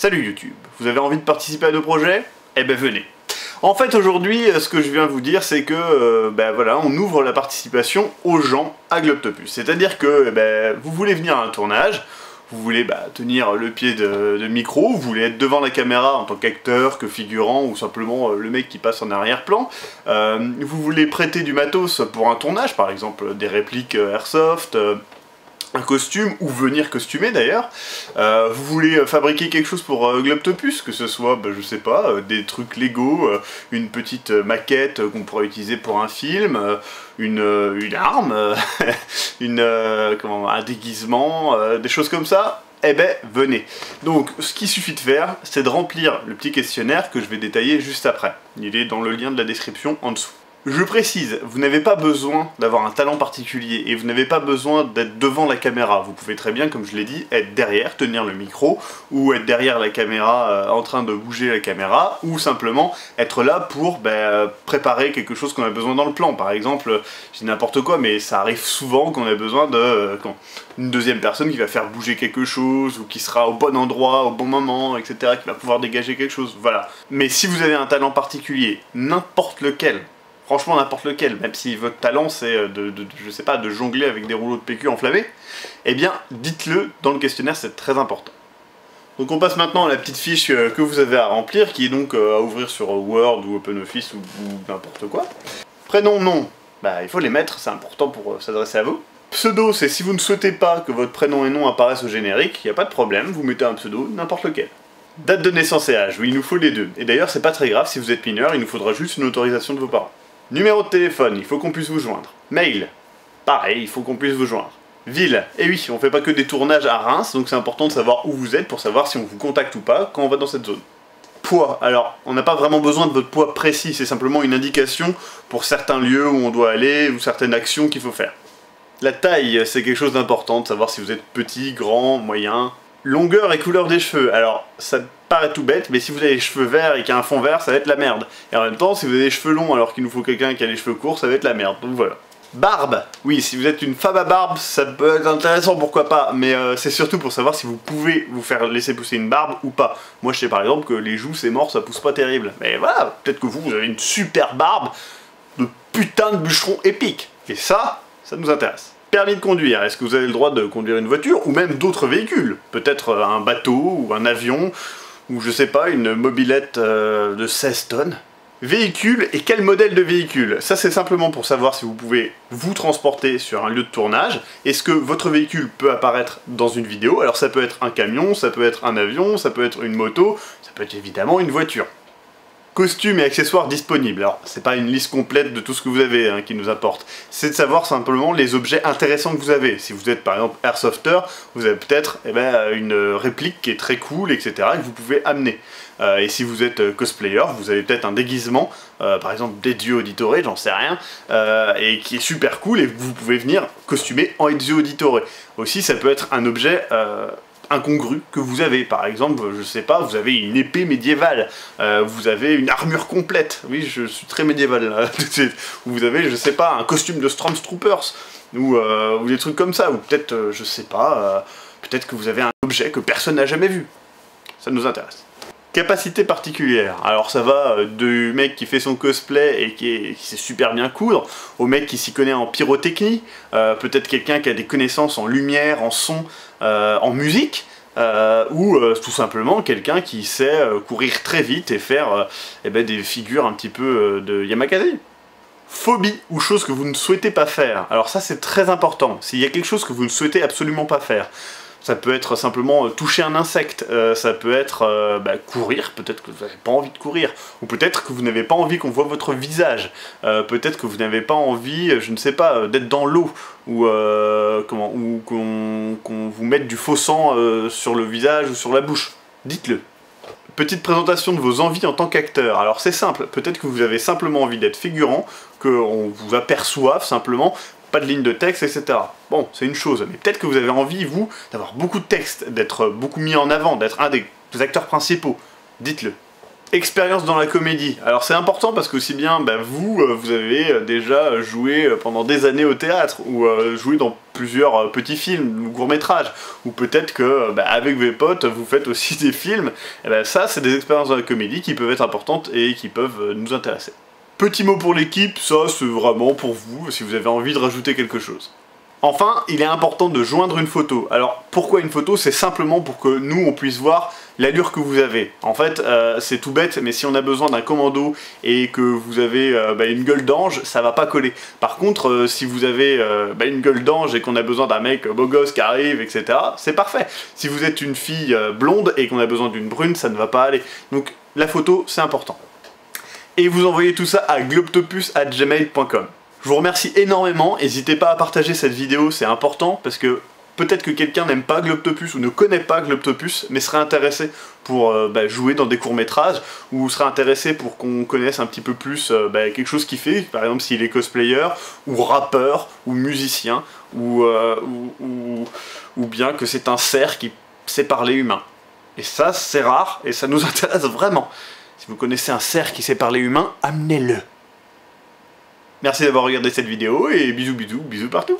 Salut YouTube, vous avez envie de participer à nos projets? Eh ben venez. En fait aujourd'hui, ce que je viens vous dire, c'est que voilà, on ouvre la participation aux gens à Globtopus. C'est-à-dire que vous voulez venir à un tournage, vous voulez tenir le pied de micro, vous voulez être devant la caméra en tant qu'acteur, que figurant, ou simplement le mec qui passe en arrière-plan. Vous voulez prêter du matos pour un tournage, par exemple des répliques airsoft, un costume, ou venir costumer d'ailleurs. Vous voulez fabriquer quelque chose pour Globtopus, que ce soit, je sais pas, des trucs Lego, une petite maquette qu'on pourrait utiliser pour un film, une arme, un déguisement, des choses comme ça. Eh ben, venez. Donc, ce qu'il suffit de faire, c'est de remplir le petit questionnaire que je vais détailler juste après. Il est dans le lien de la description en dessous. Je précise, vous n'avez pas besoin d'avoir un talent particulier et vous n'avez pas besoin d'être devant la caméra. Vous pouvez très bien, comme je l'ai dit, être derrière, tenir le micro, ou être derrière la caméra en train de bouger la caméra, ou simplement être là pour préparer quelque chose qu'on a besoin dans le plan. Par exemple, je dis n'importe quoi, mais ça arrive souvent qu'on a besoin d'une deuxième personne qui va faire bouger quelque chose, ou qui sera au bon endroit, au bon moment, etc., qui va pouvoir dégager quelque chose, voilà. Mais si vous avez un talent particulier, n'importe lequel, franchement n'importe lequel, même si votre talent c'est je sais pas, de jongler avec des rouleaux de PQ enflammés, eh bien dites-le dans le questionnaire, c'est très important. Donc on passe maintenant à la petite fiche que vous avez à remplir, qui est donc à ouvrir sur Word ou OpenOffice ou n'importe quoi. Prénom, nom, il faut les mettre, c'est important pour s'adresser à vous. Pseudo, c'est si vous ne souhaitez pas que votre prénom et nom apparaissent au générique, il n'y a pas de problème, vous mettez un pseudo, n'importe lequel. Date de naissance et âge, oui, il nous faut les deux. Et d'ailleurs, c'est pas très grave, si vous êtes mineur, il nous faudra juste une autorisation de vos parents. Numéro de téléphone, il faut qu'on puisse vous joindre. Mail, pareil, il faut qu'on puisse vous joindre. Ville, et oui, on fait pas que des tournages à Reims, donc c'est important de savoir où vous êtes pour savoir si on vous contacte ou pas quand on va dans cette zone. Poids, alors, on n'a pas vraiment besoin de votre poids précis, c'est simplement une indication pour certains lieux où on doit aller, ou certaines actions qu'il faut faire. La taille, c'est quelque chose d'important, de savoir si vous êtes petit, grand, moyen. Longueur et couleur des cheveux, alors ça paraît tout bête, mais si vous avez les cheveux verts et qu'il y a un fond vert, ça va être la merde. Et en même temps, si vous avez les cheveux longs alors qu'il nous faut quelqu'un qui a les cheveux courts, ça va être la merde, donc voilà. Barbe, oui, si vous êtes une femme à barbe, ça peut être intéressant, pourquoi pas, mais c'est surtout pour savoir si vous pouvez vous faire laisser pousser une barbe ou pas. Moi je sais par exemple que les joues c'est mort, ça pousse pas terrible, mais voilà, peut-être que vous avez une super barbe de putain de bûcheron épique, et ça nous intéresse. Permis de conduire, est-ce que vous avez le droit de conduire une voiture, ou même d'autres véhicules? Peut-être un bateau, ou un avion, ou je sais pas, une mobilette de 16 tonnes. Véhicule, et quel modèle de véhicule? Ça c'est simplement pour savoir si vous pouvez vous transporter sur un lieu de tournage. Est-ce que votre véhicule peut apparaître dans une vidéo? Alors ça peut être un camion, ça peut être un avion, ça peut être une moto, ça peut être évidemment une voiture. Costumes et accessoires disponibles. Alors, c'est pas une liste complète de tout ce que vous avez qui nous importe. C'est de savoir simplement les objets intéressants que vous avez. Si vous êtes par exemple airsofter, vous avez peut-être une réplique qui est très cool, etc. que vous pouvez amener. Et si vous êtes cosplayer, vous avez peut-être un déguisement, par exemple Ezio Auditore, j'en sais rien, et qui est super cool et vous pouvez venir costumer en Ezio Auditore. Aussi, ça peut être un objet incongru que vous avez, par exemple, je sais pas, vous avez une épée médiévale, vous avez une armure complète, oui je suis très médiéval là, tout de suite, vous avez, je sais pas, un costume de Stormtroopers, ou des trucs comme ça, ou peut-être, je sais pas, peut-être que vous avez un objet que personne n'a jamais vu, ça nous intéresse. Capacité particulière, alors ça va du mec qui fait son cosplay et qui sait super bien coudre, au mec qui s'y connaît en pyrotechnie, peut-être quelqu'un qui a des connaissances en lumière, en son, en musique, ou tout simplement quelqu'un qui sait courir très vite et faire des figures un petit peu de Yamakasi. Phobie ou chose que vous ne souhaitez pas faire, alors ça c'est très important, s'il y a quelque chose que vous ne souhaitez absolument pas faire, ça peut être simplement toucher un insecte, ça peut être courir, peut-être que vous n'avez pas envie de courir, ou peut-être que vous n'avez pas envie qu'on voit votre visage, peut-être que vous n'avez pas envie, je ne sais pas, d'être dans l'eau, ou qu'on vous mette du faux sang sur le visage ou sur la bouche. Dites-le. Petite présentation de vos envies en tant qu'acteur. Alors c'est simple, peut-être que vous avez simplement envie d'être figurant, qu'on vous aperçoive simplement, pas de ligne de texte, etc. Bon, c'est une chose, mais peut-être que vous avez envie, vous, d'avoir beaucoup de texte, d'être beaucoup mis en avant, d'être un des acteurs principaux. Dites-le. Expérience dans la comédie. Alors c'est important parce qu'aussi bien vous avez déjà joué pendant des années au théâtre ou joué dans plusieurs petits films ou courts-métrages, ou peut-être que avec vos potes vous faites aussi des films. Et ça c'est des expériences dans la comédie qui peuvent être importantes et qui peuvent nous intéresser. Petit mot pour l'équipe, ça c'est vraiment pour vous si vous avez envie de rajouter quelque chose. Enfin, il est important de joindre une photo. Alors, pourquoi une photo? C'est simplement pour que nous, on puisse voir l'allure que vous avez. En fait, c'est tout bête, mais si on a besoin d'un commando et que vous avez une gueule d'ange, ça va pas coller. Par contre, si vous avez une gueule d'ange et qu'on a besoin d'un mec beau gosse qui arrive, etc., c'est parfait. Si vous êtes une fille blonde et qu'on a besoin d'une brune, ça ne va pas aller. Donc, la photo, c'est important. Et vous envoyez tout ça à globtopus@gmail.com. Je vous remercie énormément, n'hésitez pas à partager cette vidéo, c'est important, parce que peut-être que quelqu'un n'aime pas Globtopus ou ne connaît pas Globtopus, mais serait intéressé pour jouer dans des courts-métrages, ou serait intéressé pour qu'on connaisse un petit peu plus quelque chose qu'il fait, par exemple s'il est cosplayer, ou rappeur, ou musicien, ou bien que c'est un cerf qui sait parler humain. Et ça, c'est rare, et ça nous intéresse vraiment. Si vous connaissez un cerf qui sait parler humain, amenez-le. Merci d'avoir regardé cette vidéo et bisous bisous, bisous partout.